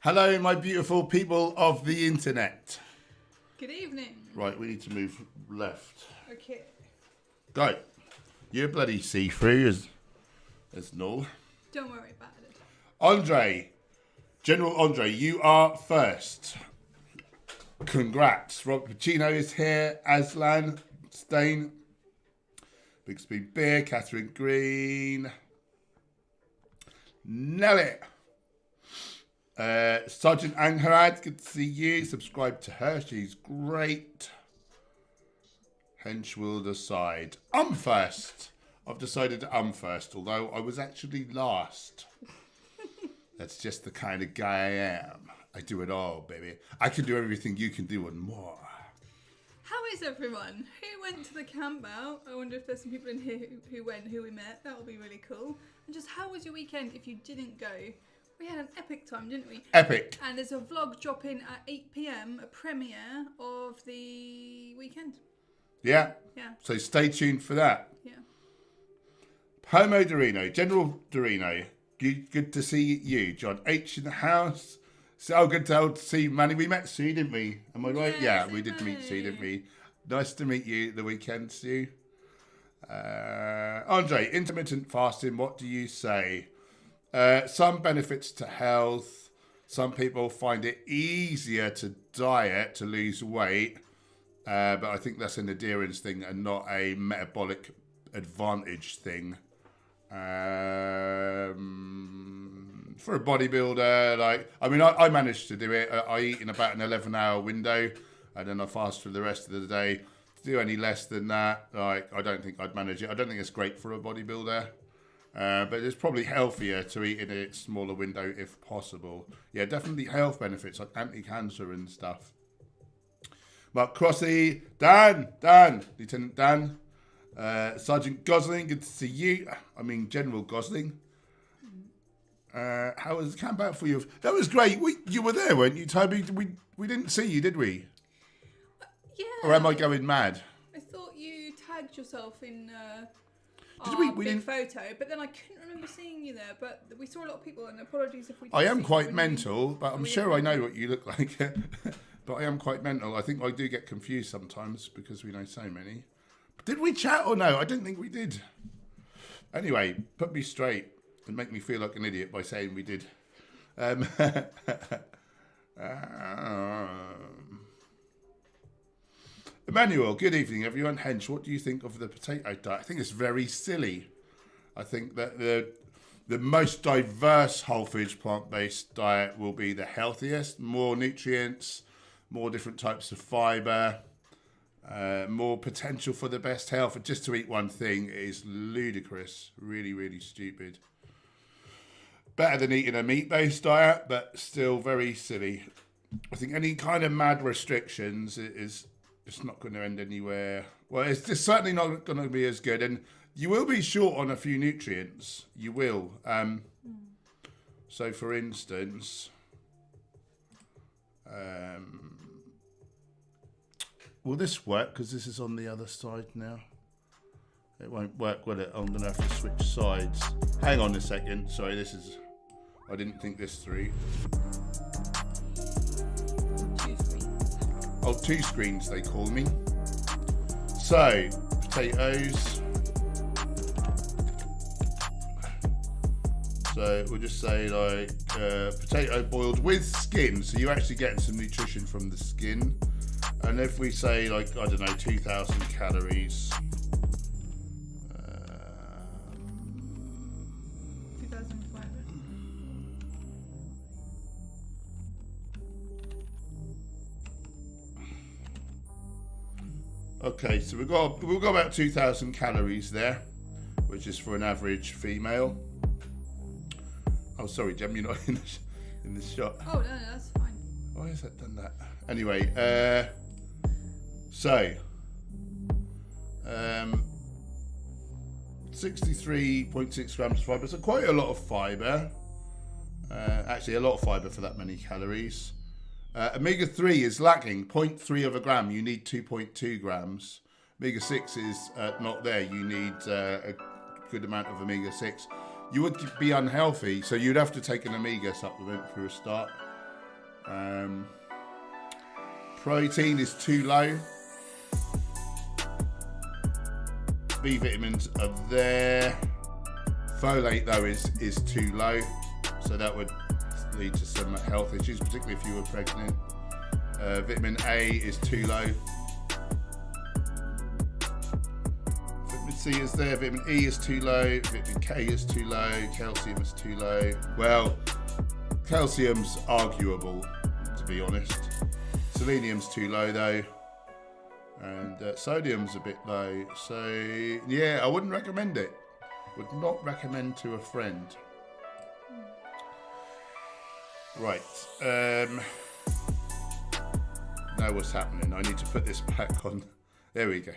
Hello, my beautiful people of the internet. Good evening. Right, we need to move left. Okay. Go. You're bloody see-through as no. Don't worry about it. Andre, General Andre, you are first. Congrats. Rob Pacino is here. Aslan Stain. Big Speed Beer. Catherine Green. Nelly. Sergeant Angharad, good to see you. Subscribe to her. She's great. Hench will decide. I'm first. I've decided I'm first, although I was actually last. That's just the kind of guy I am. I do it all, baby. I can do everything you can do and more. How is everyone? Who went to the camp out? I wonder if there's some people in here who went, who we met. That would be really cool. And just how was your weekend if you didn't go? We had an epic time, didn't we? Epic. And there's a vlog dropping at 8 p.m, a premiere of the weekend. Yeah? Yeah. So stay tuned for that. Yeah. Homo Dorino, General Dorino, good to see you. John H in the house. So good to see Manny. We met Sue, didn't we? Am I right? Yeah, we did meet Sue, didn't we? Nice to meet you the weekend, Sue. Andre, intermittent fasting, what do you say? Some benefits to health. Some people find it easier to diet to lose weight. But I think that's an adherence thing and not a metabolic advantage thing. For a bodybuilder, I managed to do it. I eat in about an 11-hour window, and then I fast for the rest of the day. to do any less than that, like, I don't think I'd manage it. I don't think it's great for a bodybuilder. But it's probably healthier to eat in a smaller window if possible. Yeah, definitely health benefits like anti-cancer and stuff. Mark Crossy, Dan, Lieutenant Dan, Sergeant Gosling, good to see you. I mean, General Gosling. How was the camp out for you? That was great. You were there, weren't you, Toby? We didn't see you, did we? Yeah. Or am I going mad? I thought you tagged yourself in We big didn't. photo, but then I couldn't remember seeing you there. But we saw a lot of people, and apologies if we. I didn't am see quite you. mental, but I'm sure I know what you look like. But I am quite mental. I think I do get confused sometimes because we know so many. But did we chat or no? I don't think we did. Anyway, put me straight and make me feel like an idiot by saying we did. Emmanuel, good evening, everyone. Hench, what do you think of the potato diet? I think it's very silly. I think that the most diverse whole foods plant-based diet will be the healthiest, more nutrients, more different types of fibre, more potential for the best health. And just to eat one thing is ludicrous, really, really stupid. Better than eating a meat-based diet, but still very silly. I think any kind of mad restrictions is it's not going to end anywhere. Well, it's just certainly not going to be as good. And you will be short on a few nutrients. You will. So, for instance, will this work? Because this is on the other side now. It won't work, will it? I'm going to have to switch sides. Hang on a second. Sorry, this is... I didn't think this through. Oh, 2 screens, they call me. So, potatoes. So, we'll just say, like, potato boiled with skin. So, you're actually getting some nutrition from the skin. And if we say, like, I don't know, 2,000 calories. 2,500. Okay, so we've got about 2,000 calories there, which is for an average female. Oh, sorry, Gem, you're not in the shot. Oh no, that's fine. Why has that done that? Anyway, so 63.6 grams of fibre, so quite a lot of fibre. Actually, a lot of fibre for that many calories. Omega-3 is lacking 0.3 of a gram. You need 2.2 grams. Omega-6 is not there. You need a good amount of omega-6. You would be unhealthy, so you'd have to take an omega supplement for a start. Protein is too low. B vitamins are there. Folate, though, is too low, so that would lead to some health issues, particularly if you were pregnant. Vitamin A is too low. Vitamin C is there, vitamin E is too low, vitamin K is too low, calcium is too low. Well, calcium's arguable, to be honest. Selenium's too low though, and sodium's a bit low. So yeah, I wouldn't recommend it. Would not recommend to a friend. Right, now what's happening? I need to put this back on. There we go.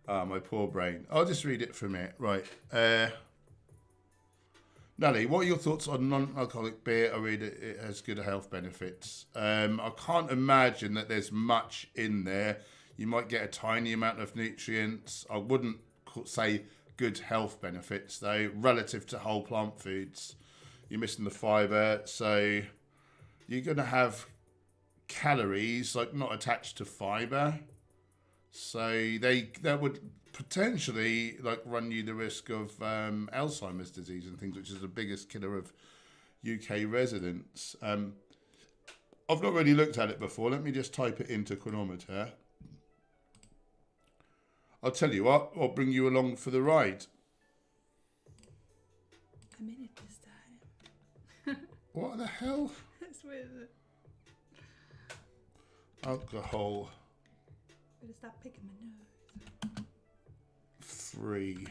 My poor brain. I'll just read it for a minute. Right. Nally, what are your thoughts on non-alcoholic beer? I read it has good health benefits. I can't imagine that there's much in there. You might get a tiny amount of nutrients. I wouldn't say good health benefits, though, relative to whole plant foods. You're missing the fibre, so you're going to have calories like not attached to fibre. So that would potentially like run you the risk of Alzheimer's disease and things, which is the biggest killer of UK residents. I've not really looked at it before. Let me just type it into Chronometer. I'll tell you what, I'll bring you along for the ride. I'm in it this time. What the hell? That's weird. Alcohol Stop picking my nose. 3.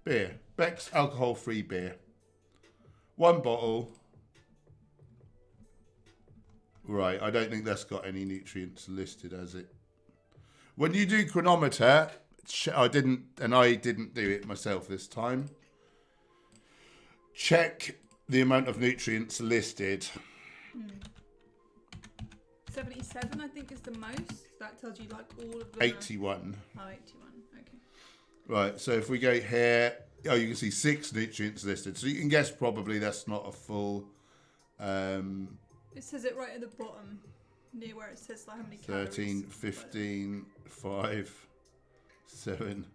Beer. Beck's alcohol-free beer. 1 bottle. Right, I don't think that's got any nutrients listed, has it? When you do chronometer, I didn't do it myself this time. Check the amount of nutrients listed. 77, I think, is the most. That tells you like all of the... 81. Oh, 81, okay. Right, so if we go here, you can see 6 nutrients listed. So you can guess probably that's not a full... It says it right at the bottom, near where it says like how many 13, calories. 15, 5, 7.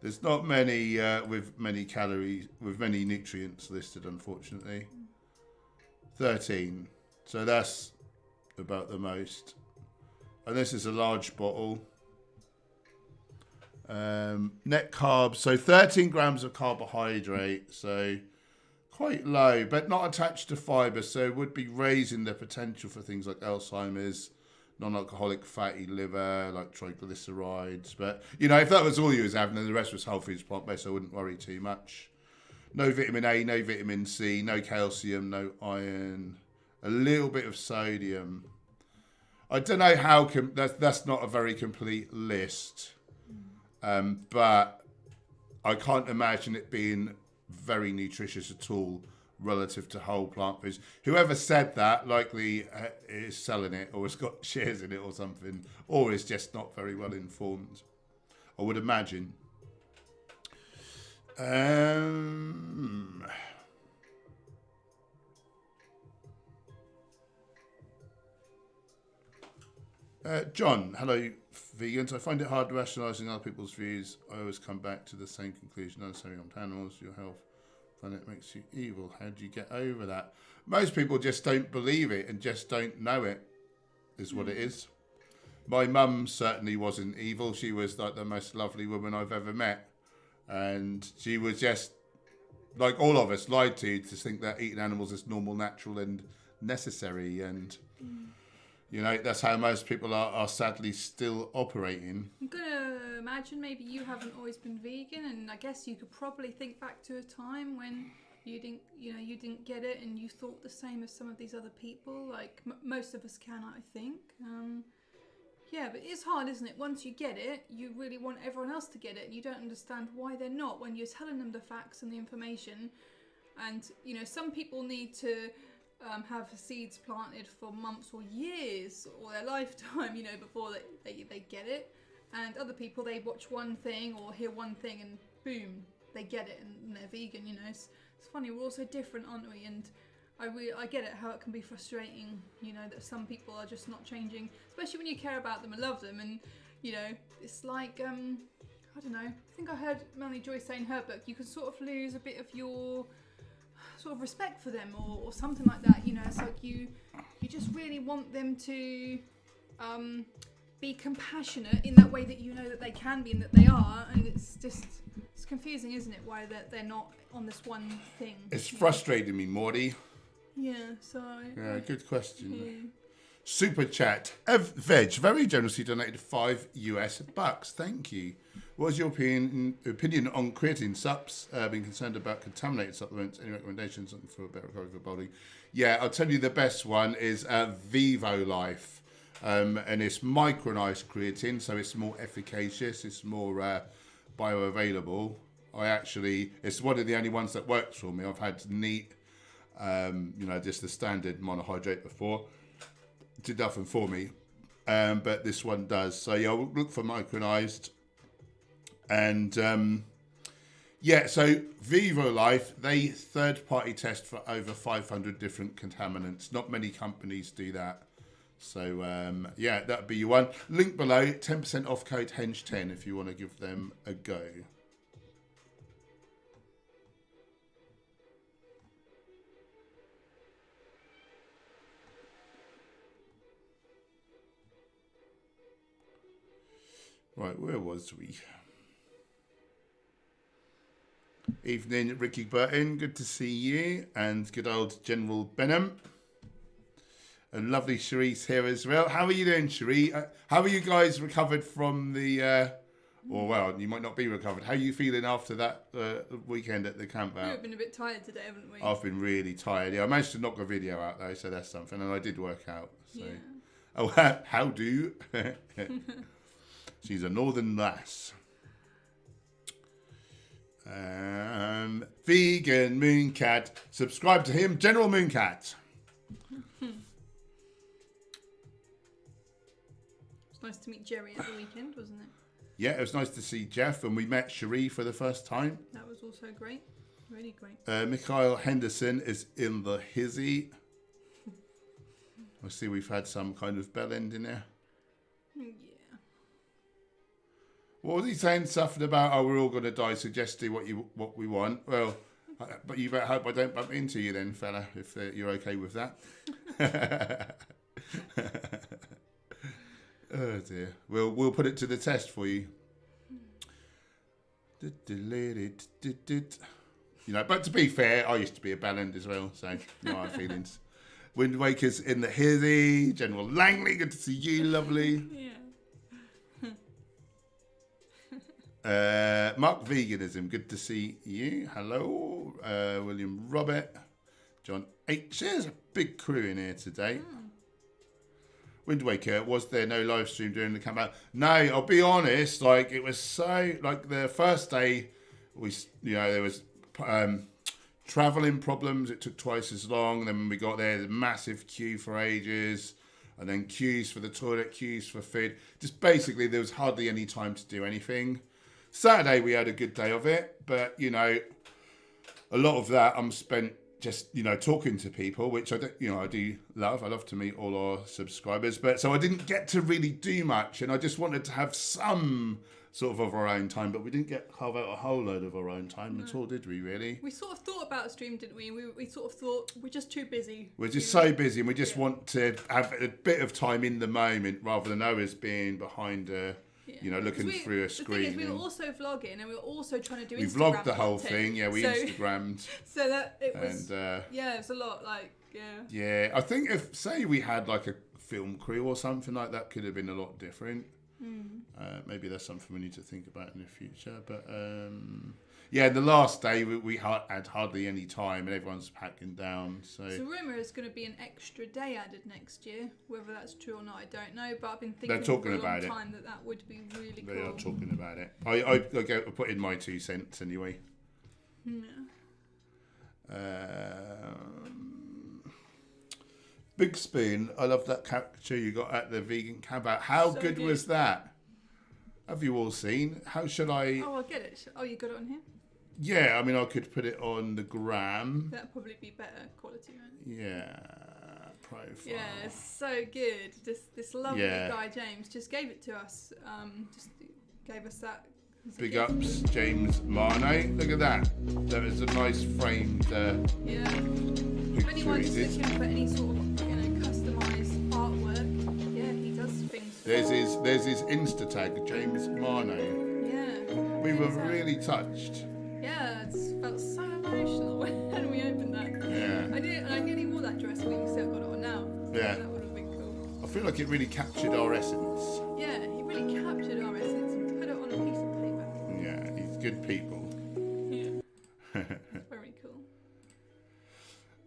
There's not many with many calories, with many nutrients listed, unfortunately. 13. So that's about the most. And this is a large bottle. Net carbs, so 13 grams of carbohydrate, so quite low, but not attached to fibre, so it would be raising the potential for things like Alzheimer's, non-alcoholic fatty liver, like triglycerides. But, you know, if that was all you was having and the rest was whole foods plant-based, I wouldn't worry too much. No vitamin A, no vitamin C, no calcium, no iron, a little bit of sodium. I don't know how, that's not a very complete list, but I can't imagine it being very nutritious at all relative to whole plant foods. Whoever said that likely is selling it or has got shares in it or something, or is just not very well informed, I would imagine. John, hello vegans. I find it hard rationalising other people's views. I always come back to the same conclusion. Understanding on animals, your health, planet makes you evil. How do you get over that? Most people just don't believe it and just don't know it, is what it is. My mum certainly wasn't evil. She was like the most lovely woman I've ever met. And she was just, like all of us, lied to think that eating animals is normal, natural and necessary. And... you know, that's how most people are sadly still operating. I'm going to imagine maybe you haven't always been vegan, and I guess you could probably think back to a time when you didn't get it and you thought the same as some of these other people. Like most of us can, I think. Yeah, but it's hard, isn't it? Once you get it, you really want everyone else to get it, and you don't understand why they're not when you're telling them the facts and the information. And, you know, some people need to... have seeds planted for months or years or their lifetime, you know, before they get it. And other people, they watch one thing or hear one thing and boom, they get it and they're vegan, you know. It's funny, we're all so different, aren't we? And I get it, how it can be frustrating, you know, that some people are just not changing, especially when you care about them and love them. And, you know, it's like, I don't know, I think I heard Melanie Joy say in her book, you can sort of lose a bit of your... sort of respect for them or something like that, you know. It's like you just really want them to be compassionate in that way that you know that they can be and that they are, and it's confusing, isn't it, why they're not on this one thing. It's frustrating me, Morty. Yeah, so yeah, good question. Yeah. Super chat. Veg very generously donated $5 Thank you. What is your opinion on creatine subs? Being concerned about contaminated supplements? Any recommendations looking for a better recovery for the body? Yeah, I'll tell you the best one is Vivo Life. And it's micronized creatine, so it's more efficacious. It's more bioavailable. It's one of the only ones that works for me. I've had neat, you know, just the standard monohydrate before. Did nothing for me. But this one does. So yeah, I'll look for micronized. And yeah, so Vivo Life, they third-party test for over 500 different contaminants. Not many companies do that. So yeah, that'd be your one. Link below, 10% off code HENCH10 if you want to give them a go. Right, where was we? Evening, Ricky Burton. Good to see you. And good old General Benham. And lovely Cherie's here as well. How are you doing, Cherie? How are you guys recovered from the... or, well, you might not be recovered. How are you feeling after that weekend at the camp out? We've been a bit tired today, haven't we? I've been really tired. Yeah, I managed to knock a video out, though, so that's something. And I did work out. So. Yeah. Oh, how do? She's a northern lass. Vegan Mooncat. Subscribe to him, General Mooncat. It's nice to meet Jerry at the weekend, wasn't it? Yeah, it was nice to see Jeff, and we met Cherie for the first time. That was also great. Really great. Mikhail Henderson is in the hizzy. I see we've had some kind of bell end in there. Yeah. What was he saying? Something about, oh, we're all going to die, so just do what we want. Well, but you better hope I don't bump into you then, fella, if you're okay with that. Oh dear. We'll put it to the test for you. You know, but to be fair, I used to be a bellend as well, so no hard feelings. Wind Waker's in the hizzy. General Langley, good to see you, lovely. Yeah. Mark Veganism, good to see you. Hello. William Robert. John H. There's a big crew in here today. Wind Waker, was there no live stream during the camp out? No, I'll be honest, like it was so, like the first day, there was travelling problems, it took twice as long, and then when we got there, there's a massive queue for ages, and then queues for the toilet, queues for food. Just basically, there was hardly any time to do anything. Saturday, we had a good day of it, but, you know, a lot of that I'm spent just, you know, talking to people, which I do love. I love to meet all our subscribers, but so I didn't get to really do much, and I just wanted to have some sort of our own time, but we didn't get carve out a whole load of our own time at all, did we, really? We sort of thought about a stream, didn't we? We sort of thought we're just too busy. We're just so busy, and we just want to have a bit of time in the moment rather than always being behind looking through a screen. The thing is, we were also vlogging, and we were also trying to do we Instagram vlogged the whole content. thing, yeah, we Instagrammed. So that it was, and, it was a lot, like, yeah. Yeah, I think if, say we had like a film crew or something like that, could have been a lot different. Maybe that's something we need to think about in the future. But the last day we had hardly any time, and everyone's packing down. So rumour is going to be an extra day added next year. Whether that's true or not, I don't know. But I've been thinking they're talking for a long about time that would be really cool. They are talking about it. I put in my 2 cents anyway. Yeah. Big Spoon, I love that caricature you got at the vegan camp out. How good was that? Have you all seen? How should I... Oh, I'll get it. Oh, you got it on here? Yeah, I mean, I could put it on the gram. That'd probably be better quality, right? Yeah, profile. Yeah, it's so good. This lovely guy, James, just gave it to us. Just gave us that. Big ups, James Marno. Look at that. That is a nice framed If anyone's looking for any sort of, customised artwork, he does things. There's his Insta tag, James Marno. Yeah. We were really touched. Yeah, it felt so emotional when we opened that. Yeah. I nearly wore that dress, but you still got it on now. So Yeah. That would have been cool. I feel like it really captured our essence. Yeah, he really captured our essence and put it on a piece of paper. Yeah, he's good people. Yeah. Very cool.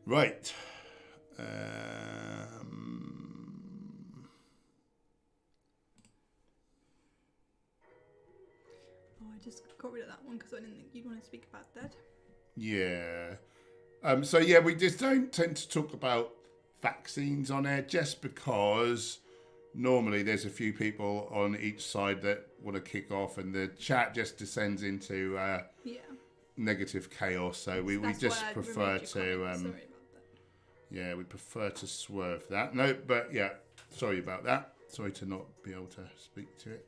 Right. I just got rid of that one because I didn't think you'd want to speak about that. Yeah. We just don't tend to talk about vaccines on air just because normally there's a few people on each side that want to kick off, and the chat just descends into negative chaos. So we just prefer to sorry about that. we prefer to swerve that. No, but sorry about that. Sorry to not be able to speak to it.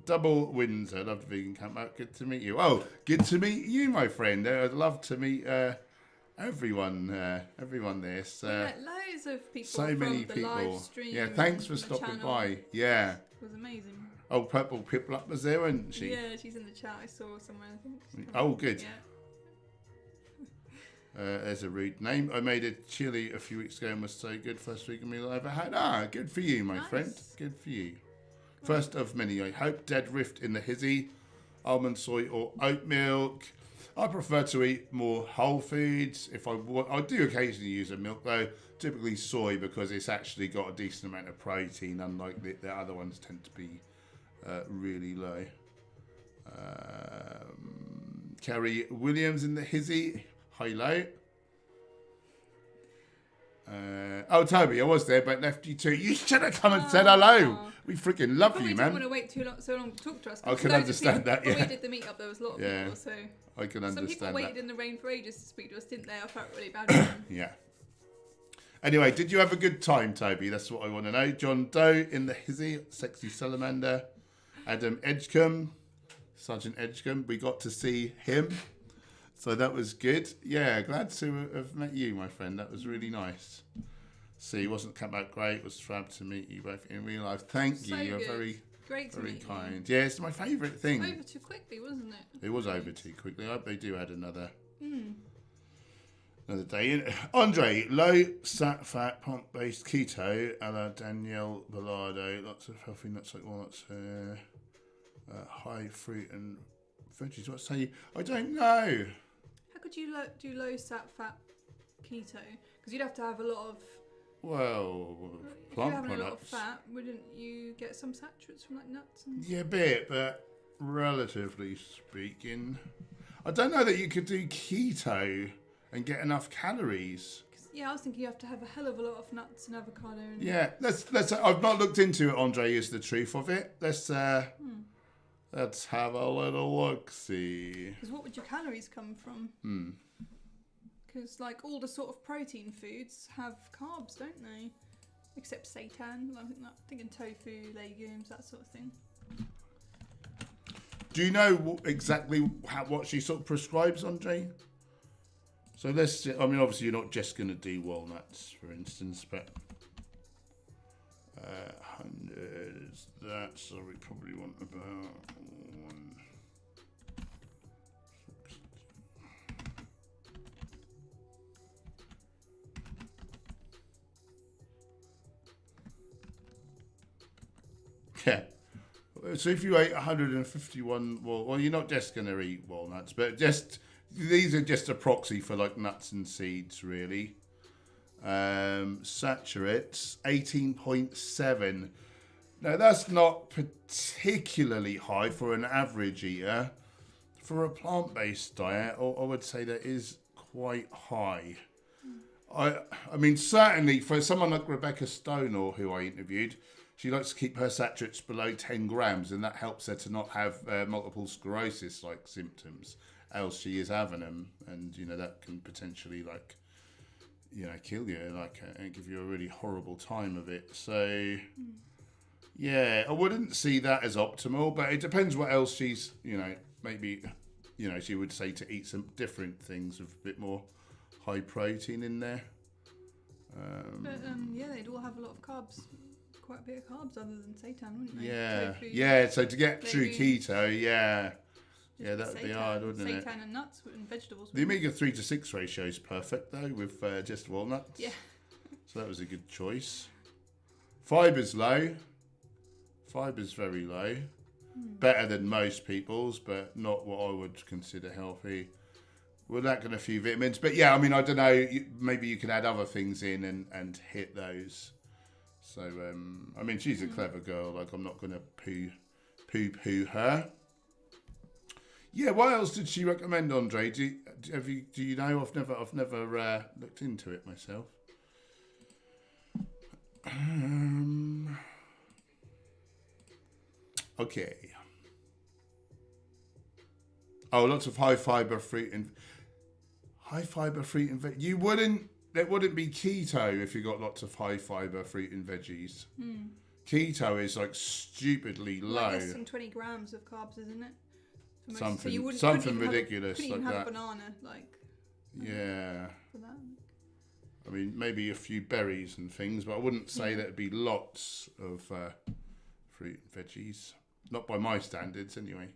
Double Windsor, loved vegan camp out. Good to meet you. Oh, good to meet you, my friend. I'd love to meet everyone there. So, loads of people. So from many the people. Live stream Yeah, thanks for the stopping channel. by. Yeah. It was amazing. Oh, Purple Piplup was there, wasn't she? Yeah, she's in the chat. I saw somewhere. I think. Oh, good. Yeah. There's a rude name. I made a chili a few weeks ago and was so good. First vegan meal I ever had. Ah, good for you, my friend. Good for you. First of many, I hope. Dead rift in the hizzy. Almond, soy, or oat milk. I prefer to eat more whole foods. If I do occasionally use a milk though. Typically soy because it's actually got a decent amount of protein, unlike the other ones tend to be really low. Kerry Williams in the hizzy. Hello. Toby, I was there, but left you too. You should have come and said hello. We freaking love you, man. Didn't want to wait so long to talk to us. I can understand that. When we did the meetup, there was a lot of people, so I can understand that. Some people waited in the rain for ages to speak to us, didn't they? I felt really bad for them. Yeah. Anyway, did you have a good time, Toby? That's what I want to know. John Doe in the hizzy, sexy salamander. Adam Edgecombe, Sergeant Edgecombe. We got to see him. So that was good. Yeah, glad to have met you, my friend. That was really nice. See, wasn't come out great. It was fab to meet you both in real life. Thank you. You're very, great to very meet kind. You. Yeah, it's my favourite thing. Over too quickly, wasn't it? It was over too quickly. I hope they do add another day in. Andre, low fat, plant-based keto, a la Danielle Bellardo. Lots of healthy nuts like walnuts. High fruit and veggies. What say you? I don't know. How could you do low fat keto? Because you'd have to have a lot of. Well, if plant you're having products. A lot of fat, wouldn't you get some saturates from like nuts? Yeah, a bit, but relatively speaking, I don't know that you could do keto and get enough calories. Yeah, I was thinking you have to have a hell of a lot of nuts and avocado. And yeah, let's. I've not looked into it. Andre, is the truth of it. Let's have a little look. See. Because what would your calories come from? Because like all the sort of protein foods have carbs, don't they? Except seitan. I'm thinking tofu, legumes, that sort of thing. Do you know exactly what she sort of prescribes, Andre? So let's. I mean, obviously, you're not just going to do walnuts, for instance, but 100 is that. So we probably want about 1. Yeah. So if you ate 151, well, you're not just going to eat walnuts, but these are just a proxy for like nuts and seeds, really. Saturates 18.7. Now that's not particularly high for an average eater. For a plant-based diet, I would say that is quite high. I mean, certainly for someone like Rebecca Stonor, who I interviewed, she likes to keep her saturates below 10 grams, and that helps her to not have multiple sclerosis-like symptoms. Else she is having them, and that can potentially kill you, and give you a really horrible time of it. So, yeah, I wouldn't see that as optimal, but it depends what else she's, maybe, she would say to eat some different things with a bit more high protein in there. Yeah, they'd all have a lot of carbs. Quite a bit of carbs other than seitan, wouldn't they? Yeah, Tofu, yeah. So to get true keto, that would be seitan, hard, wouldn't it? Seitan and nuts and vegetables. The omega 3 to 6 ratio is perfect though with just walnuts. Yeah. So that was a good choice. Fiber's low. Fiber's very low. Better than most people's, but not what I would consider healthy. We're lacking a few vitamins, but yeah, I mean, I don't know. Maybe you can add other things in and hit those. So, I mean, she's a clever girl. Like, I'm not going to poo-poo her. Yeah, what else did she recommend, Andre? Do you know? I've never looked into it myself. Okay. Oh, lots of high fiber fruit and you wouldn't. It wouldn't be keto if you got lots of high fiber fruit and veggies. Keto is like stupidly low. Less than 20 grams of carbs, isn't it? Something ridiculous couldn't like even have that. a banana, Yeah. For that. I mean, maybe a few berries and things, but I wouldn't say there'd be lots of fruit and veggies. Not by my standards, anyway.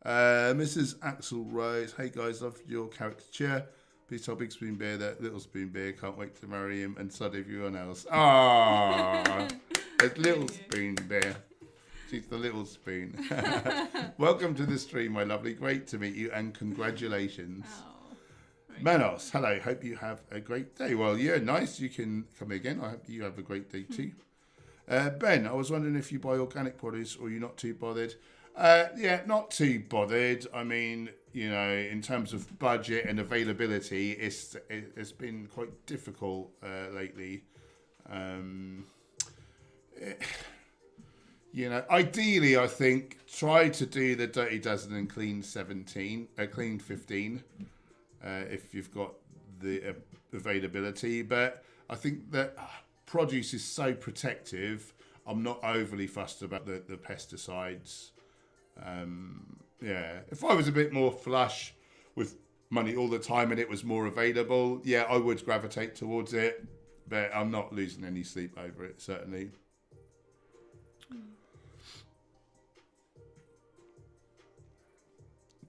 Mrs. Axel Rose, hey guys, love your caricature. Please tell Big Spoon Bear that Little Spoon Bear can't wait to marry him and sod everyone else. Ah, it's Little Spoon Bear. She's the little spoon. Welcome to the stream, my lovely. Great to meet you and congratulations. Manos, hello. Hope you have a great day. Well, yeah, nice. You can come again. I hope you have a great day too. Ben, I was wondering if you buy organic produce or you're not too bothered. Yeah, not too bothered. I mean, you know, in terms of budget and availability, it's been quite difficult lately. You know, ideally, I think try to do the Dirty Dozen and Clean 15, if you've got the availability. But I think that produce is so protective. I'm not overly fussed about the pesticides. Yeah, if I was a bit more flush with money all the time and it was more available, yeah, I would gravitate towards it. But I'm not losing any sleep over it, certainly.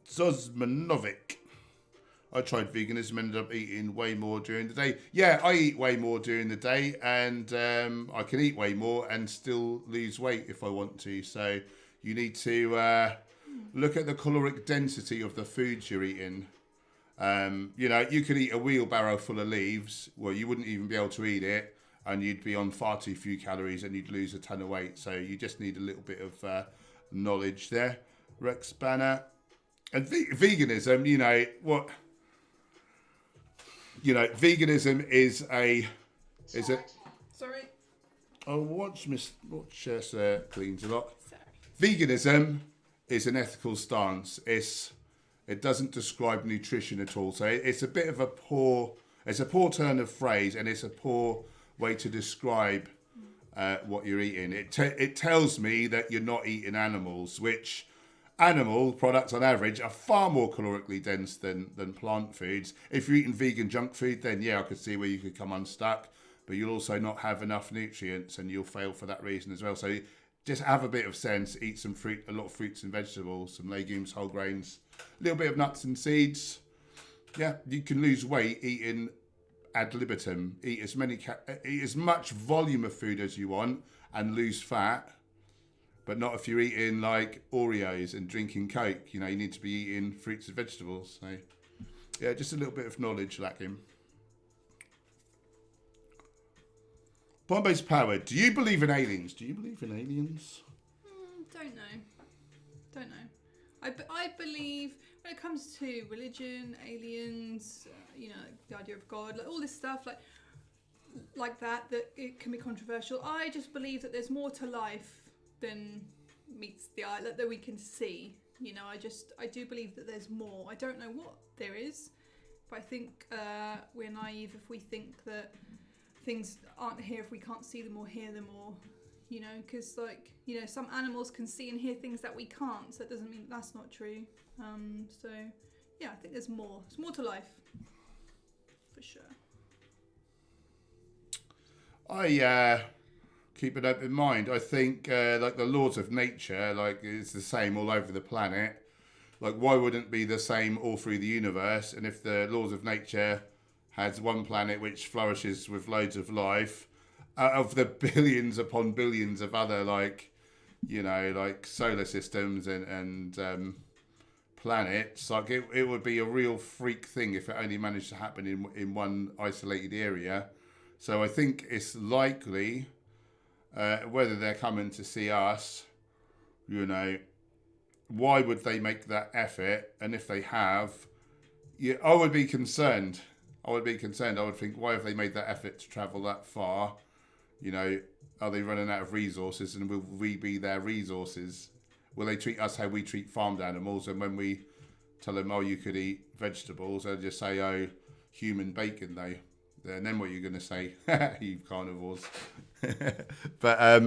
Zosmanovic. I tried veganism, ended up eating way more during the day. Yeah, I eat way more during the day, and I can eat way more and still lose weight if I want to. So you need to look at the caloric density of the foods you're eating. You know, you could eat a wheelbarrow full of leaves. Well, you wouldn't even be able to eat it, and you'd be on far too few calories, and you'd lose a ton of weight. So you just need a little bit of knowledge there. Rex Banner. And veganism, you know, what... You know, veganism is a... Sorry. Oh, watch cleans a lot. Sorry. Veganism is an ethical stance. It doesn't describe nutrition at all. So it's a bit of a poor turn of phrase, and it's a poor way to describe what you're eating. It tells me that you're not eating animals, which animal products on average are far more calorically dense than plant foods. If you're eating vegan junk food, then yeah, I could see where you could come unstuck, but you'll also not have enough nutrients and you'll fail for that reason as well. So just have a bit of sense, eat some fruit, a lot of fruits and vegetables, some legumes, whole grains, a little bit of nuts and seeds. Yeah, you can lose weight eating ad libitum. Eat as much volume of food as you want and lose fat. But not if you're eating like Oreos and drinking Coke. You know, you need to be eating fruits and vegetables. So, yeah, just a little bit of knowledge lacking. Bombay's Power. Do you believe in aliens? Do you believe in aliens? Don't know. I believe when it comes to religion, aliens, you know, the idea of God, like all this stuff, like that it can be controversial. I just believe that there's more to life than meets the eye, that we can see. You know, I do believe that there's more. I don't know what there is, but I think we're naive if we think that things aren't here if we can't see them or hear them, or, you know, because, like, you know, some animals can see and hear things that we can't, so it doesn't mean that's not true. So yeah, I think there's more to life for sure. I keep an open mind. I think like the laws of nature, like it's the same all over the planet. Like, why wouldn't it be the same all through the universe? And if the laws of nature has one planet which flourishes with loads of life, out of the billions upon billions of other, like, you know, like solar systems and planets, like it would be a real freak thing if it only managed to happen in one isolated area. So I think it's likely. Whether they're coming to see us, you know, why would they make that effort? And if they have, yeah, I would be concerned. I would think, why have they made that effort to travel that far? You know, are they running out of resources, and will we be their resources? Will they treat us how we treat farmed animals? And when we tell them, oh, you could eat vegetables, they'll just say, oh, human bacon, though. And then what are you going to say? You carnivores. But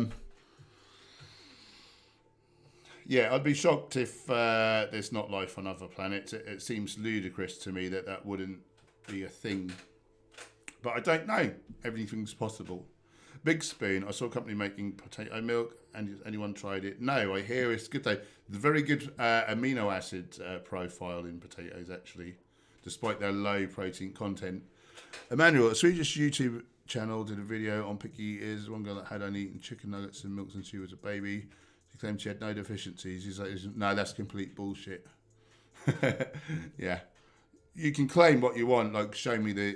yeah, I'd be shocked if there's not life on other planets. It seems ludicrous to me that wouldn't be a thing. But I don't know. Everything's possible. Big Spoon. I saw a company making potato milk. And has anyone tried it? No, I hear it's good though. The very good amino acid profile in potatoes, actually. despite their low protein content. Emmanuel, a Swedish YouTube channel, did a video on picky eaters. One girl that had only eaten chicken nuggets and milk since she was a baby. She claimed she had no deficiencies. He's like, no, that's complete bullshit. Yeah. You can claim what you want, like show me the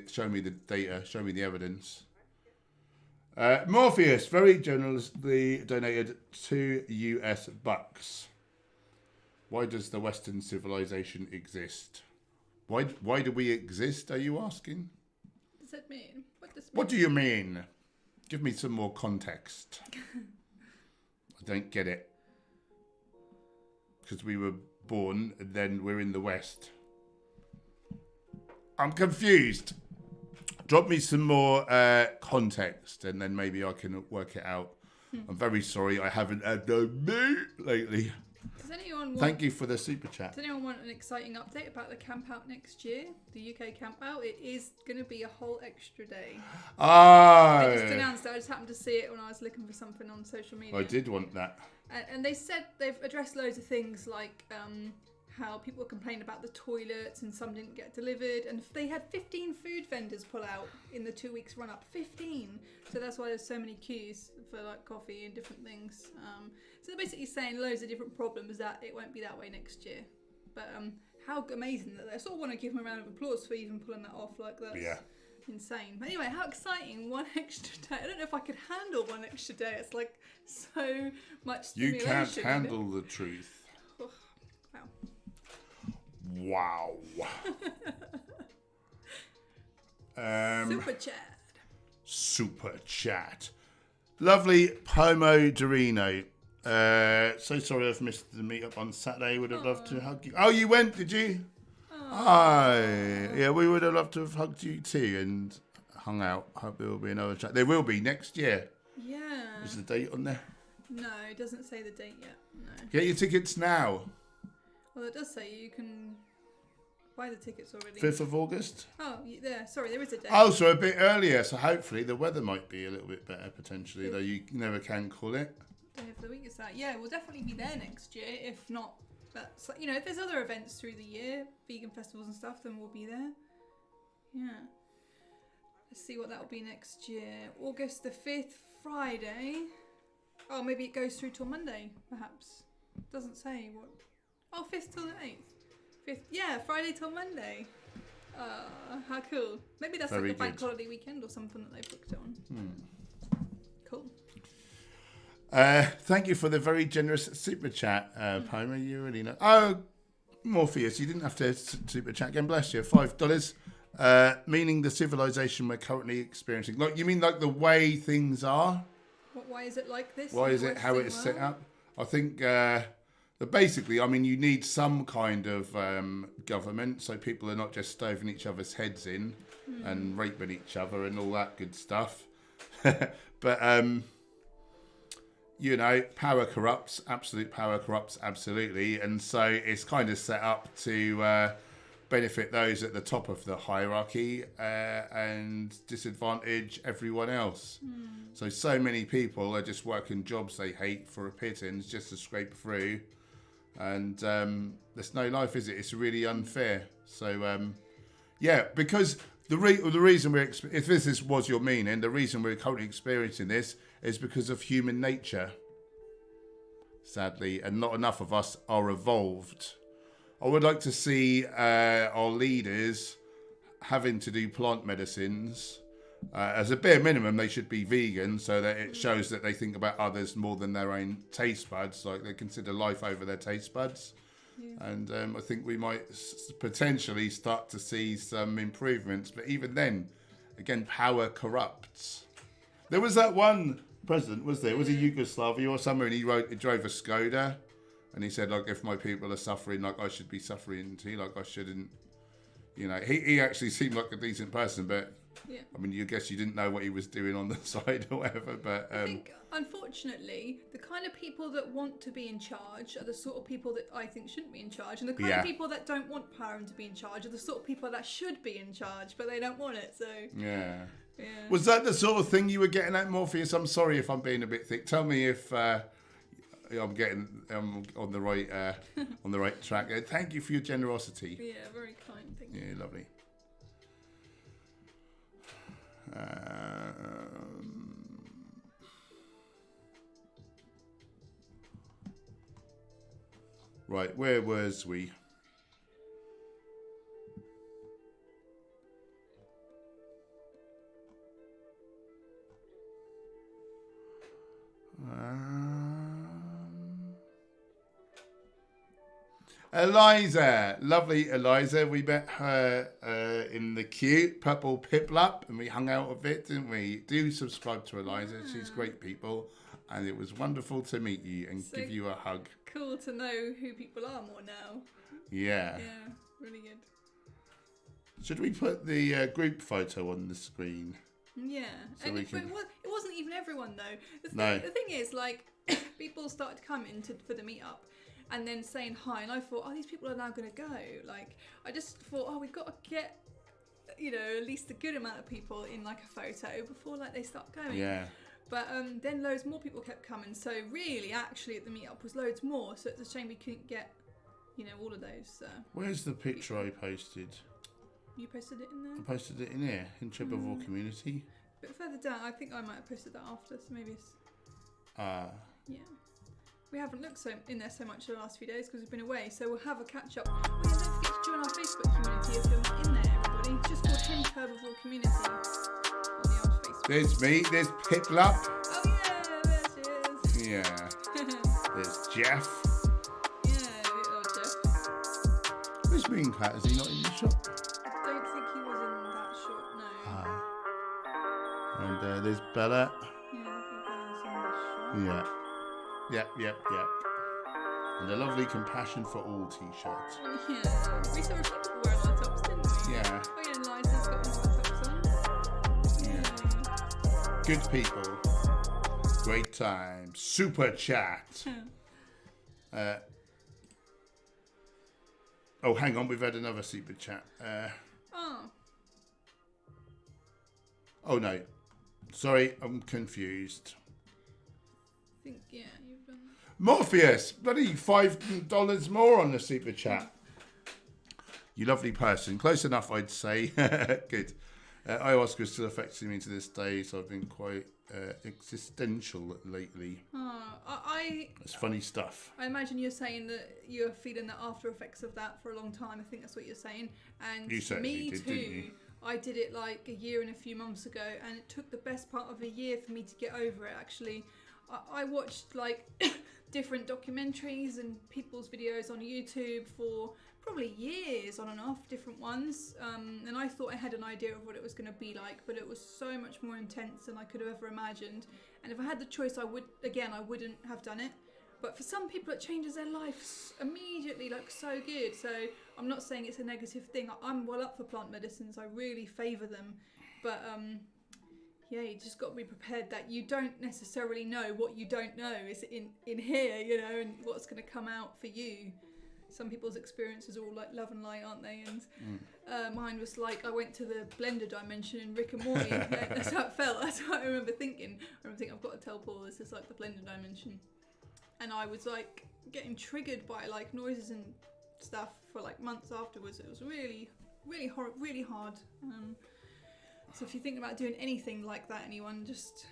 data, show me the evidence. Morpheus very generously donated $2 US. Why does the Western civilization exist? Why do we exist, are you asking? What does that mean? What do you mean? Give me some more context. I don't get it. Because we were born and then we're in the West. I'm confused. Drop me some more context and then maybe I can work it out. I'm very sorry I haven't had no meat lately. Thank you for the super chat. Does anyone want an exciting update about the camp out next year? The UK camp out? It is going to be a whole extra day. Oh. They just announced it. I just happened to see it when I was looking for something on social media. I did want that. And they said they've addressed loads of things like how people complained about the toilets and some didn't get delivered. And they had 15 food vendors pull out in the 2 weeks run up. 15! So that's why there's so many queues for like coffee and different things. So they're basically saying loads of different problems that it won't be that way next year. But how amazing that I sort of want to give them a round of applause for even pulling that off. Like that's insane. But anyway, how exciting! One extra day. I don't know if I could handle one extra day. It's like so much stimulation. You can't handle the truth. Oh, wow. Super chat. Lovely Pomodorino. So sorry I've missed the meetup on Saturday. Would have loved to hug you. Oh, you went, did you? Oh, yeah, we would have loved to have hugged you too and hung out. Hope there will be another chat. There will be next year. Yeah. Is the date on there? No, it doesn't say the date yet. No. Get your tickets now. Well, it does say you can buy the tickets already. 5th of August? Oh, there. Sorry, there is a date. Oh, so a bit earlier. So hopefully the weather might be a little bit better potentially, though you never can call it. Day of the week is that. Yeah, we'll definitely be there next year. If not, that's if there's other events through the year, vegan festivals and stuff, then we'll be there. Yeah. Let's see what that will be next year. August the 5th, Friday. Oh, maybe it goes through till Monday, perhaps. Doesn't say what. Oh, 5th till the 8th. 5th. Yeah, Friday till Monday. How cool. Maybe that's Very like a bank good. holiday weekend or something that they booked it on. Cool. Thank you for the very generous super chat, Palmer. You really know. Oh, Morpheus, you didn't have to super chat again. Bless you. $5. Meaning the civilization we're currently experiencing. Like you mean like the way things are? Why is it like this? Why is it how it's set up? I think that basically, I mean, you need some kind of government so people are not just stoving each other's heads in and raping each other and all that good stuff. But power corrupts. Absolute power corrupts. Absolutely. And so it's kind of set up to benefit those at the top of the hierarchy and disadvantage everyone else. So many people are just working jobs they hate for a pittance just to scrape through. And there's no life, is it? It's really unfair. So, because the reason if this was your meaning, the reason we're currently experiencing this is because of human nature, sadly, and not enough of us are evolved. I would like to see our leaders having to do plant medicines. As a bare minimum, they should be vegan so that it shows that they think about others more than their own taste buds, like they consider life over their taste buds. Yeah. And I think we might potentially start to see some improvements. But even then, again, power corrupts. There was that one president, was there? Was it Yugoslavia or somewhere? And he drove a Skoda. And he said, like, if my people are suffering, like, I should be suffering too. Like, I shouldn't, He actually seemed like a decent person, but, I mean, you guess you didn't know what he was doing on the side or whatever, but... I think, unfortunately, the kind of people that want to be in charge are the sort of people that I think shouldn't be in charge. And the kind of people that don't want power and to be in charge are the sort of people that should be in charge, but they don't want it, so... Yeah. Was that the sort of thing you were getting at, Morpheus? I'm sorry if I'm being a bit thick. Tell me if I'm on the right track. Thank you for your generosity. Yeah, very kind. Thank you. Yeah, lovely. Right, where was we? Eliza, lovely Eliza. We met her in the cute purple piplup and we hung out a bit, didn't we? Do subscribe to Eliza. Yeah. She's great people. And it was wonderful to meet you and give you a hug. Cool to know who people are more now. Yeah. Yeah, really good. Should we put the group photo on the screen? Yeah. So and it wasn't even everyone though. The thing is, like, people started coming for the meetup. And then saying hi, and I thought, these people are now going to go. Like, I just thought, we've got to get, at least a good amount of people in like a photo before like they start going. Yeah. But then loads more people kept coming. So really, actually, at the meetup was loads more. So it's a shame we couldn't get, all of those. Where's the picture I posted? You posted it in there? I posted it in here, Hench Herbivore community. A bit further down, I think I might have posted that after. So maybe it's. Yeah. We haven't looked in there so much in the last few days because we've been away, so we'll have a catch up. Don't forget to join our Facebook community if you're not in there, everybody. It's just called Hench Herbivore Community on the old Facebook. There's me, there's Piplup. Oh yeah, there she is. Yeah. There's Jeff. Yeah, little Jeff. Where's Moon Cat? Is he not in the shop? I don't think he was in that shop, no. And there's Bella. Yeah, I think Bella's in the shop. Yeah. Yep. And a lovely Compassion for All t-shirt. Yeah. We saw a few people wearing our tops, didn't we? Yeah. Oh yeah, and Liza's got one of our tops on. Yeah. Good people. Great time. Super chat. Oh, hang on. We've had another super chat. Oh, no. Sorry, I'm confused. I think, yeah, you've done that. Morpheus, bloody $5 more on the super chat. You lovely person. Close enough, I'd say. Good. Ayahuasca is still affecting me to this day, so I've been quite existential lately. It's funny stuff. I imagine you're saying that you're feeling the after effects of that for a long time. I think that's what you're saying. And you certainly me did, too. didn't you? I did it like a year and a few months ago, and it took the best part of a year for me to get over it, actually. I watched like different documentaries and people's videos on YouTube for probably years on and off, different ones, and I thought I had an idea of what it was going to be like, but it was so much more intense than I could have ever imagined. And if I had the choice, I wouldn't have done it. But for some people, it changes their lives immediately, like so good. So I'm not saying it's a negative thing. I'm well up for plant medicines. I really favour them. But yeah, you just got to be prepared that you don't necessarily know what you don't know is in here, you know, and what's going to come out for you. Some people's experiences are all like love and light, aren't they? And mine was like, I went to the blender dimension in Rick and Morty. That's how it felt. That's what I remember thinking. I've got to tell Paul this is like the blender dimension. And I was like getting triggered by like noises and stuff for like months afterwards. It was really, really really hard. So if you think about doing anything like that, anyone, just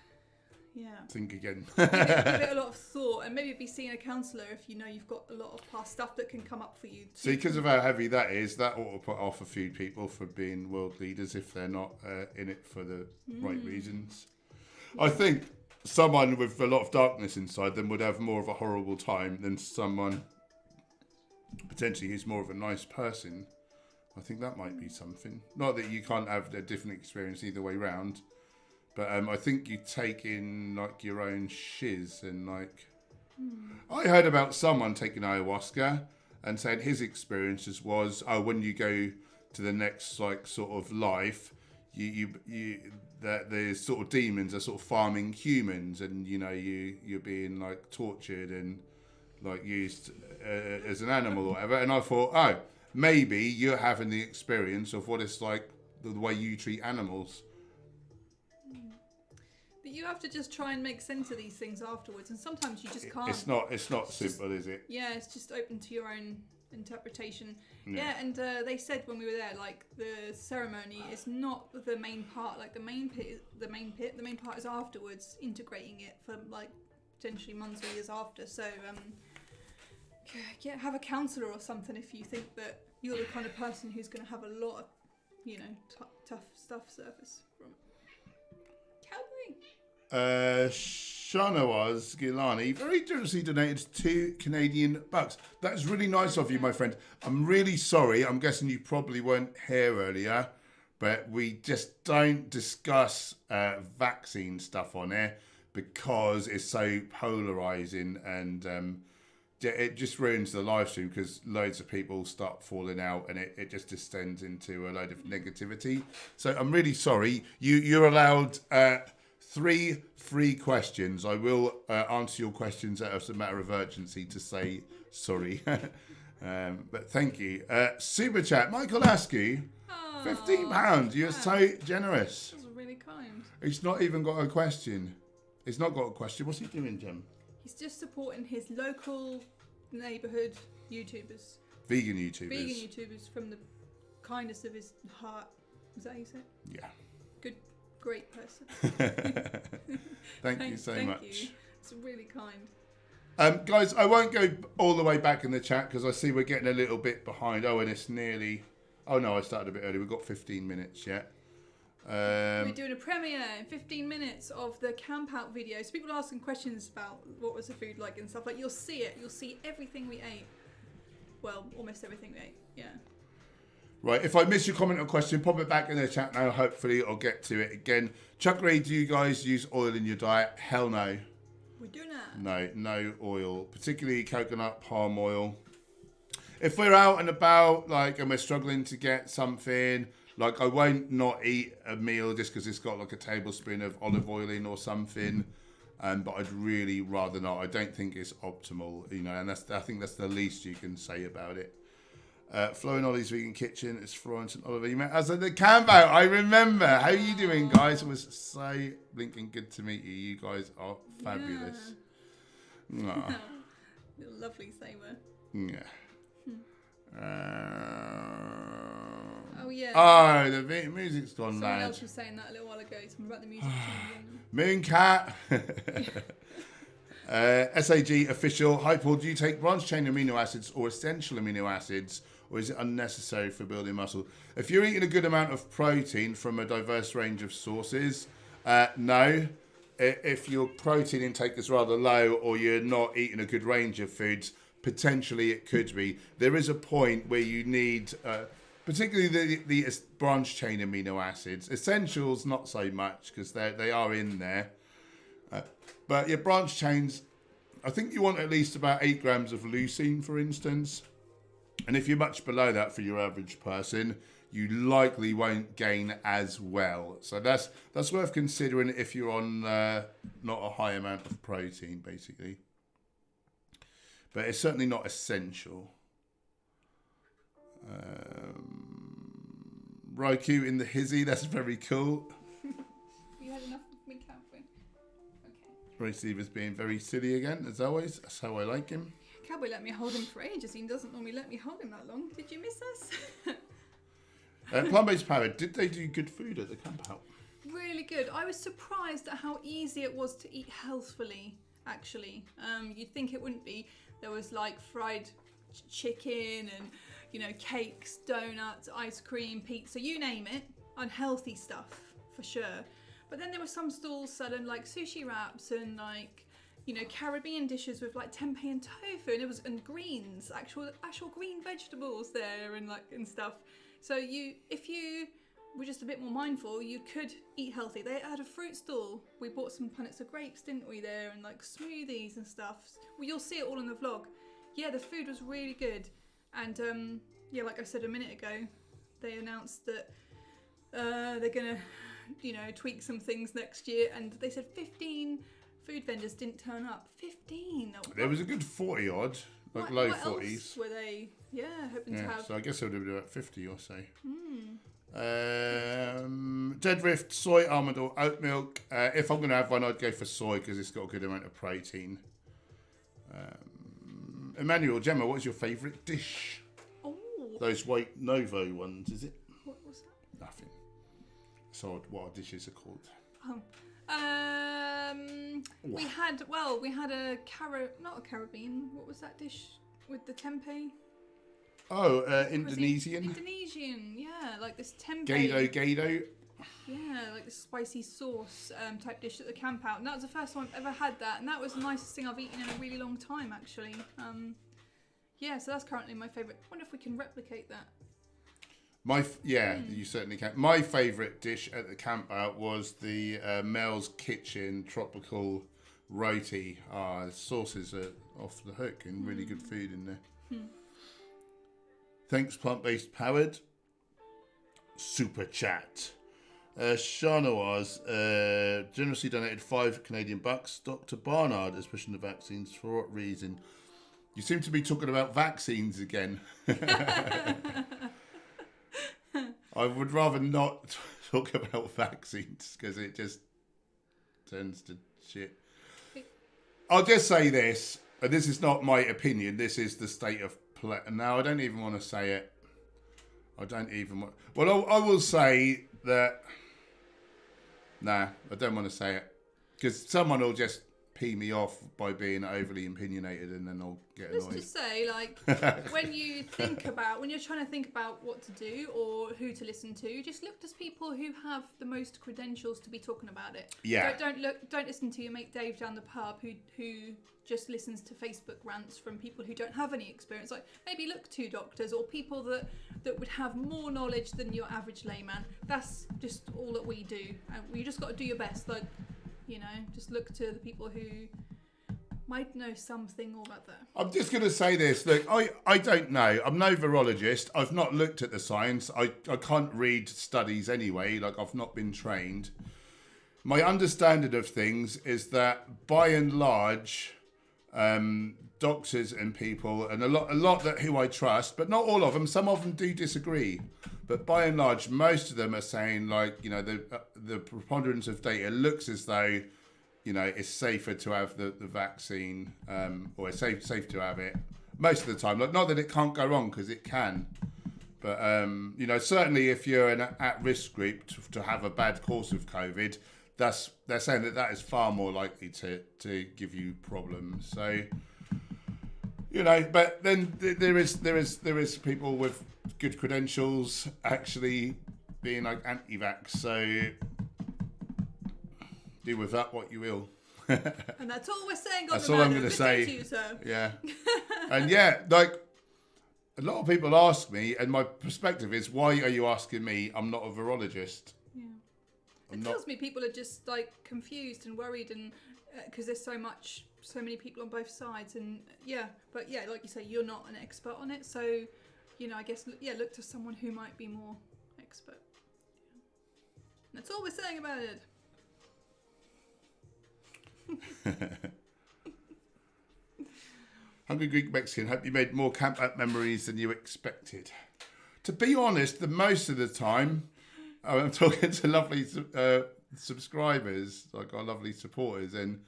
think again. give it a lot of thought, and maybe be seeing a counsellor if you know you've got a lot of past stuff that can come up for you. See, because of how heavy that is, that ought to put off a few people from being world leaders if they're not in it for the right reasons. I think someone with a lot of darkness inside them would have more of a horrible time than someone potentially who's more of a nice person. I think that might be something. Not that you can't have a different experience either way round, but I think you take in like your own shiz and like. I heard about someone taking ayahuasca and saying his experiences was when you go to the next like sort of life, that the sort of demons are sort of farming humans, and you know you're being like tortured and like used as an animal or whatever. And I thought, maybe you're having the experience of what it's like the way you treat animals. But But you have to just try and make sense of these things afterwards, and sometimes you just can't. It's not simple, is it? Yeah, it's just open to your own interpretation. Yeah, and they said when we were there, like, the ceremony is not the main part. Like, the main part is afterwards, integrating it for like potentially months or years after. So yeah, have a counsellor or something if you think that you're the kind of person who's going to have a lot of, you know, tough stuff surface from Cowboy. Shanawaz Gilani very generously donated $2 That's really nice of you, my friend. I'm really sorry. I'm guessing you probably weren't here earlier, but we just don't discuss vaccine stuff on here because it's so polarizing, and it just ruins the live stream because loads of people start falling out, and it just descends into a load of negativity. So I'm really sorry. You're allowed 3 free questions. I will answer your questions as a matter of urgency to say sorry. But thank you. Super chat, Michael Askew, £15. You're so generous. That was really kind. He's not even got a question. He's not got a question. What's he doing, Gem? He's just supporting his local neighbourhood YouTubers. Vegan YouTubers. Vegan YouTubers from the kindness of his heart. Is that how you say it? Yeah. Good, great person. Thank you so much. You. It's really kind. Guys, I won't go all the way back in the chat because I see we're getting a little bit behind. Oh, and it's nearly... Oh, no, I started a bit early. We've got 15 minutes yet. We're doing a premiere in 15 minutes of the camp out video. So people are asking questions about what was the food like and stuff. Like, you'll see it. You'll see everything we ate. Well, almost everything we ate. Yeah. Right, if I miss your comment or question, pop it back in the chat now. Hopefully I'll get to it again. Chuck Reed, do you guys use oil in your diet? Hell no. We do not. No oil, particularly coconut, palm oil. If we're out and about, like, and we're struggling to get something, like, I won't not eat a meal just because it's got like a tablespoon of olive oil in or something. But I'd really rather not. I don't think it's optimal, you know, and I think that's the least you can say about it. Flo and Ollie's Vegan Kitchen. It's Florence and Oliver. You met us at the camp out. I remember. How are you doing, guys? It was so blinking good to meet you. You guys are fabulous. Yeah. Lovely saver. Yeah. Oh yeah. Oh, the music's gone Someone loud. else was saying that a little while ago. Something about the music changing. Mooncat. SAG official. Hi Paul, do you take branch chain amino acids or essential amino acids, or is it unnecessary for building muscle? If you're eating a good amount of protein from a diverse range of sources, no. If your protein intake is rather low or you're not eating a good range of foods, potentially it could be. There is a point where you need, particularly the branch chain amino acids. Essentials, not so much, because they are in there. But your branch chains, I think you want at least about 8 grams of leucine, for instance. And if you're much below that for your average person, you likely won't gain as well. So that's worth considering if you're on not a high amount of protein, basically. But it's certainly not essential. Raikou in the hizzy, that's very cool. You had enough of me, Cowboy. Okay. Receiver's being very silly again, as always. That's how I like him. Cowboy let me hold him for ages. He doesn't normally let me hold him that long. Did you miss us? Plant-based power, did they do good food at the camp out? Really good. I was surprised at how easy it was to eat healthfully, actually. You'd think it wouldn't be. There was like fried chicken and, you know, cakes, donuts, ice cream, pizza, you name it. Unhealthy stuff, for sure. But then there were some stalls selling like sushi wraps and like, you know, Caribbean dishes with like tempeh and tofu, and greens, actual green vegetables there and stuff. So if you were just a bit more mindful, you could eat healthy. They had a fruit stall. We bought some punnets of grapes, didn't we, there, and like smoothies and stuff. Well, you'll see it all in the vlog. Yeah, the food was really good. And yeah, like I said a minute ago, they announced that they're gonna, you know, tweak some things next year. And they said 15 food vendors didn't turn up. 15. There was a good 40 odd, like what low else 40s. were they? Yeah, hoping to have. So I guess it would have been about 50 or so. Dead Rift, soy, almond or oat milk. If I'm going to have one, I'd go for soy because it's got a good amount of protein. Emmanuel, Gemma, what's your favourite dish? Oh. Those white Novo ones, is it? What was that? Nothing. So what our dishes are called? Oh. We had a not a Caribbean. What was that dish with the tempeh? Oh, Indonesian. Indonesian, yeah, like this tempeh. Gado. Yeah, like this spicy sauce type dish at the camp out, and that was the first time I've ever had that, and that was the nicest thing I've eaten in a really long time, actually. Yeah, so that's currently my favourite. I wonder if we can replicate that. You certainly can. My favourite dish at the camp out was the Mel's Kitchen tropical roti. The sauces are off the hook and really good food in there. Thanks, plant-based powered. Super chat. Shanawaz generously donated 5 Canadian bucks. Dr. Barnard is pushing the vaccines. For what reason? You seem to be talking about vaccines again. I would rather not talk about vaccines because it just turns to shit. I'll just say this, and this is not my opinion. This is the state of play. Now, I don't even want to say it. I don't even want... Well, I will say that... Nah, I don't want to say it. Because someone will just pee me off by being overly opinionated and then I'll get annoyed. Let's just say, like, when you're trying to think about what to do or who to listen to, just look to people who have the most credentials to be talking about it. Yeah. Don't listen to your mate Dave down the pub who just listens to Facebook rants from people who don't have any experience. Like, maybe look to doctors or people that would have more knowledge than your average layman. That's just all that we do. And you just got to do your best. Like, you know, just look to the people who might know something or other. I'm just going to say this. Look, I don't know. I'm no virologist. I've not looked at the science. I can't read studies anyway. Like, I've not been trained. My understanding of things is that by and large, doctors and people, and a lot that who I trust, but not all of them. Some of them do disagree, but by and large, most of them are saying, like, you know, the preponderance of data looks as though, you know, it's safer to have the vaccine, or it's safe to have it most of the time. Like, not that it can't go wrong, because it can, but you know, certainly if you're an at-risk group to have a bad course of COVID, they're saying that is far more likely to give you problems. So, you know, but then there is people with good credentials actually being like anti-vax. So do with that what you will. And that's all we're saying. That's all I'm going to say. To you, sir. Yeah, and yeah, like a lot of people ask me, and my perspective is, why are you asking me? I'm not a virologist. Yeah. It tells me people are just like confused and worried, and because there's so many people on both sides, and but like you say, you're not an expert on it, so you know, I guess look to someone who might be more expert. Yeah. That's all we're saying about it. Hungry Greek Mexican, hope you made more camp out memories than you expected. To be honest, the most of the time, I'm talking to lovely subscribers, like our lovely supporters, and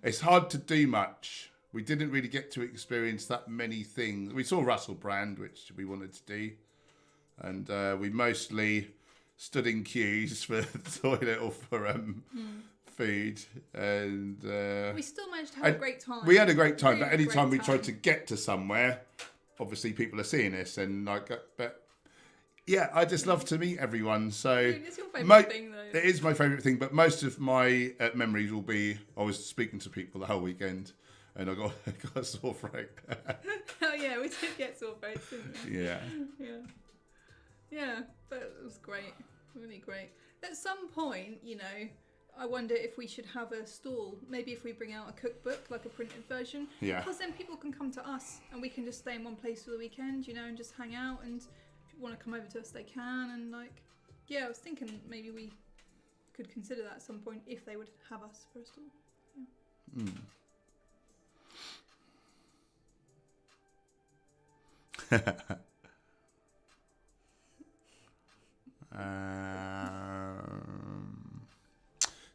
it's hard to do much. We didn't really get to experience that many things. We saw Russell Brand, which we wanted to do, and we mostly stood in queues for the toilet or for food, and we still managed to have a great time. We had a great time, but really any time we tried to get to somewhere, obviously people are seeing us, and like, but yeah, I just love to meet everyone. So it's your favourite thing, though. It is my favourite thing, but most of my memories will be I was speaking to people the whole weekend, and I got a sore throat. Oh yeah, we did get sore throats, didn't we? Yeah. Yeah, but it was great, really great. At some point, you know, I wonder if we should have a stall. Maybe if we bring out a cookbook, like a printed version. Yeah. Because then people can come to us and we can just stay in one place for the weekend, you know, and just hang out. And if people want to come over to us, they can. And like, yeah, I was thinking maybe we could consider that at some point if they would have us for a stall.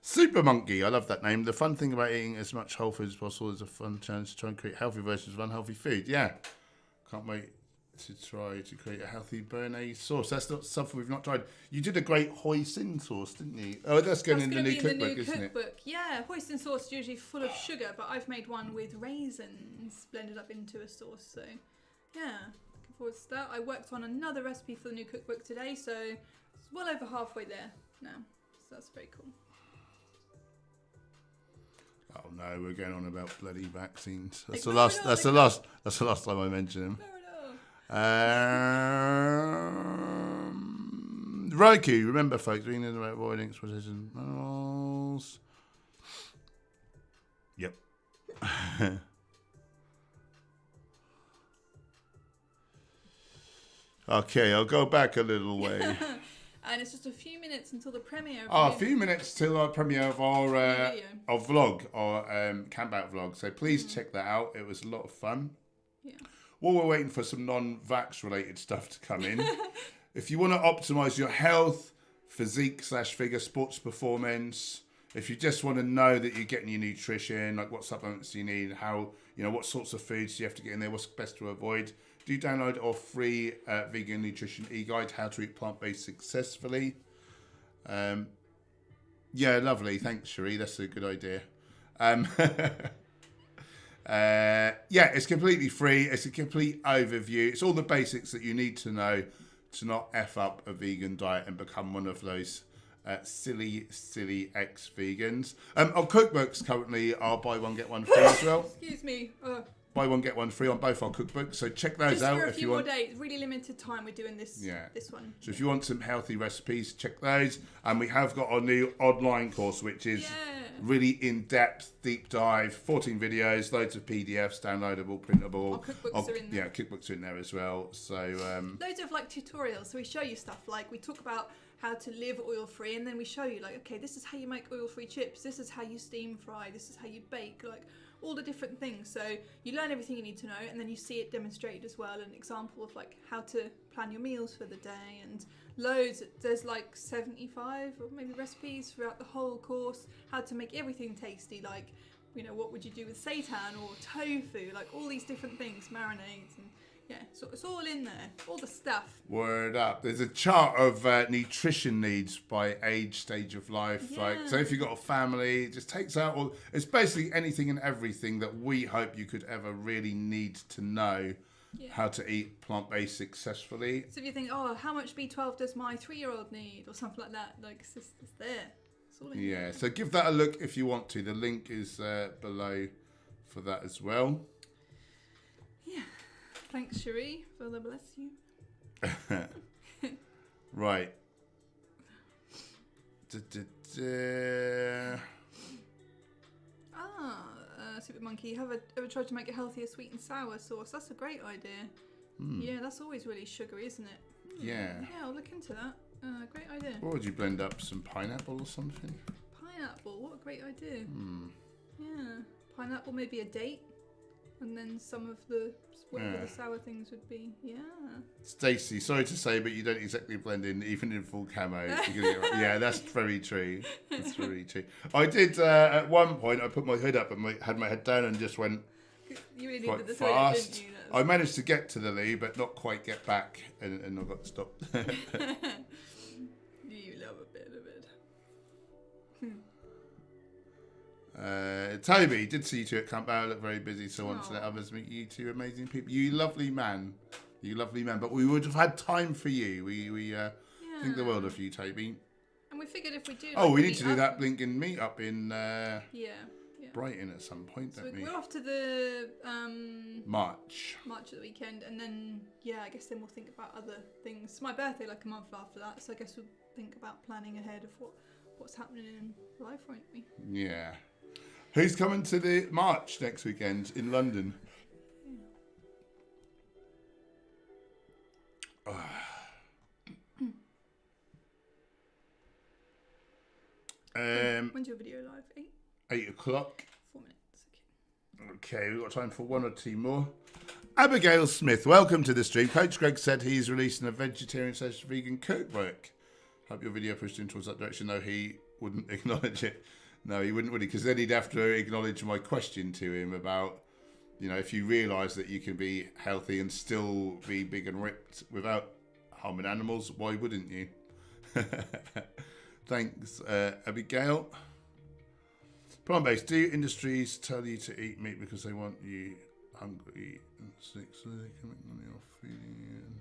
Super Monkey, I love that name. The fun thing about eating as much whole food as possible is a fun challenge to try and create healthy versions of unhealthy food. Yeah, can't wait to try to create a healthy béarnaise sauce. That's not something we've not tried. You did a great hoisin sauce, didn't you? Oh, that's going in the new cookbook, isn't it? Yeah, hoisin sauce is usually full of sugar, but I've made one with raisins blended up into a sauce. So, yeah, looking forward to that. I worked on another recipe for the new cookbook today, so it's well over halfway there now. So that's very cool. Oh no, we're going on about bloody vaccines. That's the last time I mention them. Roku, remember folks, being in the right avoiding exploitation of animals. Yep. Okay, I'll go back a little way. And it's just a few minutes until the premiere. A few minutes till our premiere of our vlog, our camp out vlog. So please check that out. It was a lot of fun. Yeah. While we're waiting for some non-vax related stuff to come in, if you want to optimize your health, physique/figure, sports performance, if you just want to know that you're getting your nutrition, like what supplements you need, how, what sorts of foods you have to get in there, what's best to avoid, do download our free vegan nutrition e-guide, How to Eat Plant-Based Successfully. Yeah, lovely. Thanks, Cherie. That's a good idea. Yeah, it's completely free. It's a complete overview. It's all the basics that you need to know to not F up a vegan diet and become one of those silly ex-vegans. Our cookbooks currently are buy one, get one free as well. Excuse me. Buy one, get one free on both our cookbooks. So check those out if you want. Just for a few more days. Really limited time we're doing this, this one. So if you want some healthy recipes, check those. And we have got our new online course, which is really in-depth, deep dive, 14 videos, loads of PDFs, downloadable, printable. Our cookbooks are in there. Yeah, cookbooks are in there as well. So loads of tutorials. So we show you stuff we talk about how to live oil-free, and then we show you okay, this is how you make oil-free chips. This is how you steam fry. This is how you bake. All the different things. So you learn everything you need to know, and then you see it demonstrated as well, an example of how to plan your meals for the day, and loads. There's 75 or maybe recipes throughout the whole course, how to make everything tasty, what would you do with seitan or tofu, all these different things, marinades, and so it's all in there, all the stuff. Word up. There's a chart of nutrition needs by age, stage of life. So if you've got a family, it just takes out it's basically anything and everything that we hope you could ever really need to know how to eat plant-based successfully. So if you think, how much B12 does my 3-year-old need, or something like that, it's there. It's all in there. So give that a look if you want to. The link is below for that as well. Yeah. Thanks, Cherie. Father bless you. Right. Super Monkey, ever tried to make a healthier sweet and sour sauce? That's a great idea. Yeah, that's always really sugary, isn't it? Yeah. Yeah, I'll look into that. Great idea. What would you blend up? Some pineapple or something? Pineapple, what a great idea. Yeah. Pineapple, maybe a date. And then some of the sour things would be, Stacey, sorry to say, but you don't exactly blend in, even in full camo. Yeah, that's very true. That's very true. I did, at one point, I put my hood up and had my head down and just went you really quite needed the fast. toilet, didn't you? I managed to get to the loo, but not quite get back, and I got stopped. You love a bit of it. Toby, did see you two at Camp Out. Look very busy, so I want to let others meet you two amazing people. You lovely man. But we would have had time for you. We think the world of you, Toby. And we figured if we do... we need to do that blinking meet up in Brighton at some point, don't we? We're off to the... March at the weekend, and then, I guess then we'll think about other things. It's my birthday a month after that, so I guess we'll think about planning ahead of what's happening in life, won't we? Yeah. Who's coming to the March next weekend in London? When's your video live? 8 o'clock. 4 minutes. Okay, we've got time for one or two more. Abigail Smith, welcome to the stream. Coach Greg said he's releasing a vegetarian/vegan cookbook. Hope your video pushed him towards that direction. No, he wouldn't acknowledge it. No, he wouldn't, would he? Because then he'd have to acknowledge my question to him about, you know, if you realise that you can be healthy and still be big and ripped without harming animals, why wouldn't you? Thanks, Abigail. Plant-based. Do industries tell you to eat meat because they want you hungry and sick so they can make money off feeding you and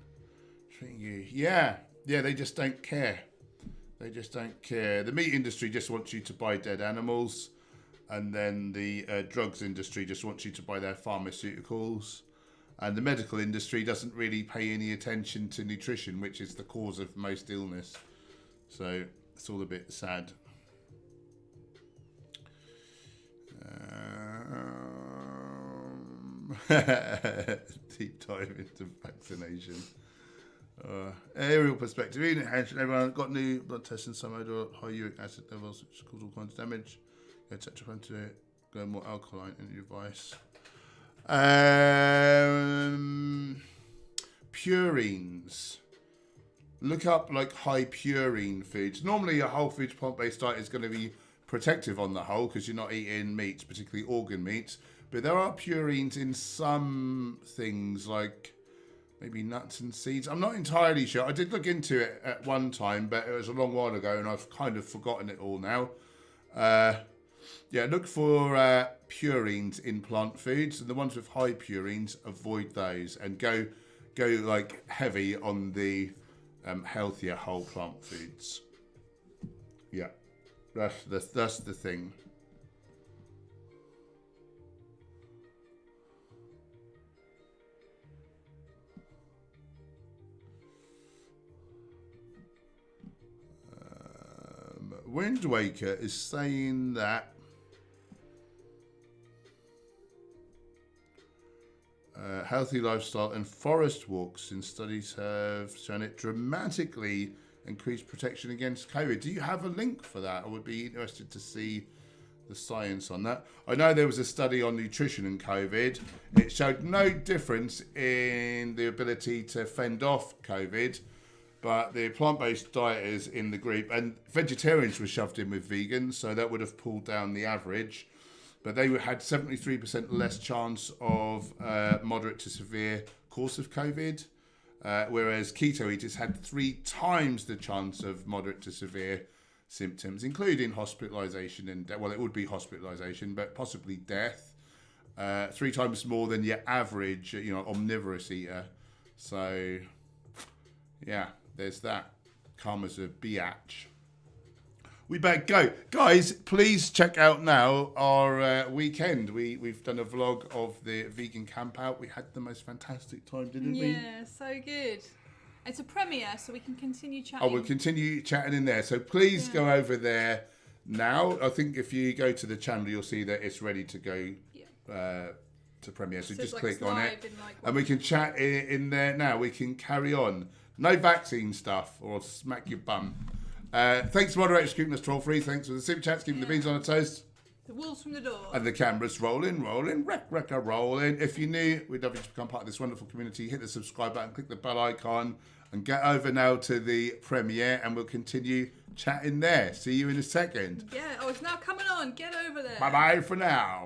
treating you? Yeah, they just don't care. They just don't care. The meat industry just wants you to buy dead animals, and then the drugs industry just wants you to buy their pharmaceuticals, and the medical industry doesn't really pay any attention to nutrition, which is the cause of most illness. So it's all a bit sad. Deep dive into vaccination. Aerial perspective. Even everyone got new blood tests and some odor, high uric acid levels, which cause all kinds of damage. Go tetraphan to go more alkaline in your advice. Purines. Look up like high purine foods. Normally a whole foods plant-based diet is going to be protective on the whole because you're not eating meats, particularly organ meats. But there are purines in some things like maybe nuts and seeds. I'm not entirely sure. I did look into it at one time, but it was a long while ago and I've kind of forgotten it all now. Yeah, look for purines in plant foods, and the ones with high purines, avoid those and go like heavy on the healthier whole plant foods. Yeah, that's the thing. Wind Waker is saying that healthy lifestyle and forest walks in studies have shown it dramatically increased protection against COVID. Do you have a link for that? I would be interested to see the science on that. I know there was a study on nutrition and COVID. It showed no difference in the ability to fend off COVID. But the plant-based dieters in the group, and vegetarians were shoved in with vegans, so that would have pulled down the average. But they had 73% less chance of moderate to severe course of COVID, whereas keto eaters had 3 times the chance of moderate to severe symptoms, including hospitalisation and well, it would be hospitalisation, but possibly death. 3 times more than your average, omnivorous eater. So, yeah. There's that. Karma's a biatch. We better go. Guys, please check out now our weekend. We've done a vlog of the vegan camp out. We had the most fantastic time, didn't we? Yeah, so good. It's a premiere, so we can continue chatting. Oh, we'll continue chatting in there. So please go over there now. I think if you go to the channel, you'll see that it's ready to go to premiere. So just click on it. And we can chat in there now. We can carry on. No vaccine stuff or I'll smack your bum. Thanks to moderators keeping us troll-free. Thanks for the super chats, keeping the beans on the toast. The wolves from the door. And the cameras rolling, wrecker rolling. If you're new, we'd love you to become part of this wonderful community. Hit the subscribe button, click the bell icon, and get over now to the premiere, and we'll continue chatting there. See you in a second. Yeah, it's now coming on. Get over there. Bye-bye for now.